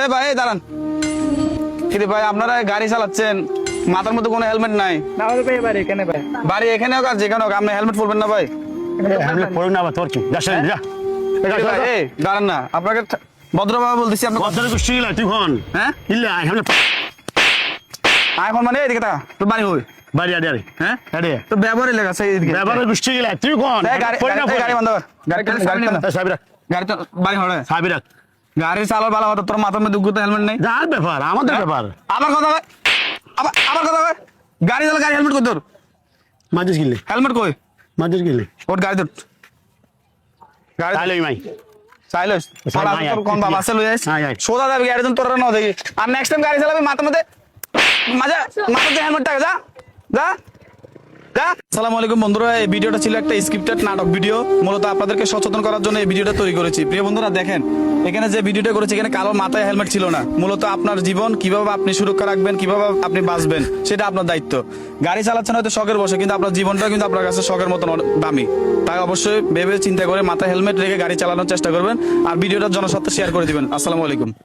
এ ভাই এই দাঁড়ান। কিন্তু ভাই আপনারা গাড়ি চালাচ্ছেন, মাথার মধ্যে কোনো হেলমেট নাই। না ভাই বাড়ি এখানে ভাই। বাড়ি এখানে হোক আর যেখানে হোক, আপনি হেলমেট পরবেন না ভাই। হেলমেট পরে না, তোর কি যা সাইড যা। ভাই, এই দাঁড়ান না, আপনাকে ভদ্রভাবে বলতেছি। আপনি কতরে গোষ্ঠী গিলা তুই কোন হ্যাঁ ইল্লা হেলমেট এখন মানে এদিকে তা তো বাড়ি হই বাড়ি আড়ে আরে হ্যাঁ আরে তো ব্যবহারই লেখা আছে এদিকে। ব্যবহারের গোষ্ঠী গিলা তুই কোন গাড়ি পরে না গাড়ি বন্ধ কর। সাবিরা গাড়ি তো বাড়ি হড়ে। সাবিরা গাড়ি চালার ভালো হতো, তোর মাথার মধ্যে উগ্রতা হেলমেট নেই। যার ব্যাপার আমাদের ব্যাপার আবার কথা কয়, আবার কথা কয়। গাড়ি চালা, গাড়ি হেলমেট কই তোর? মাঝিস গিলে হেলমেট কই? মাঝিস গিলে ওর গাড়ি তোর গাড়ি তাহলে মাই চাইলস চাই, আয়, তোর কোন আয়, বাবা লই যাস আয়, আয়। সোজা যাবি গাড়ি তোর না দেখি। আর নেক্সট টাইম গাড়ি চালাবি মাথার মধ্যে মাথাতে হেলমেটটা যা যা যা। আসসালামু আলাইকুম বন্ধুরা, এই ভিডিওটা ছিল একটা স্ক্রিপ্টেড নাটক ভিডিও। মূলত আপনাদেরকে সচেতন করার জন্য এই ভিডিওটা তৈরি করেছি। প্রিয় বন্ধুরা দেখেন, এখানে যে ভিডিওটা করেছি এখানে কারো মাথায় হেলমেট ছিল না। মূলত আপনার জীবন কিভাবে আপনি সুরক্ষা রাখবেন, কিভাবে আপনি বাঁচবেন, সেটা আপনার দায়িত্ব। গাড়ি চালাচ্ছেন হয়তো শখের বসে, কিন্তু আপনার জীবনটা কিন্তু আপনার কাছে শখের মতন দামি। তাই অবশ্যই ভেবে চিন্তা করে মাথায় হেলমেট রেখে গাড়ি চালানোর চেষ্টা করবেন। আর ভিডিওটা জনস্বার্থে শেয়ার করে দিবেন। আসসালামু আলাইকুম।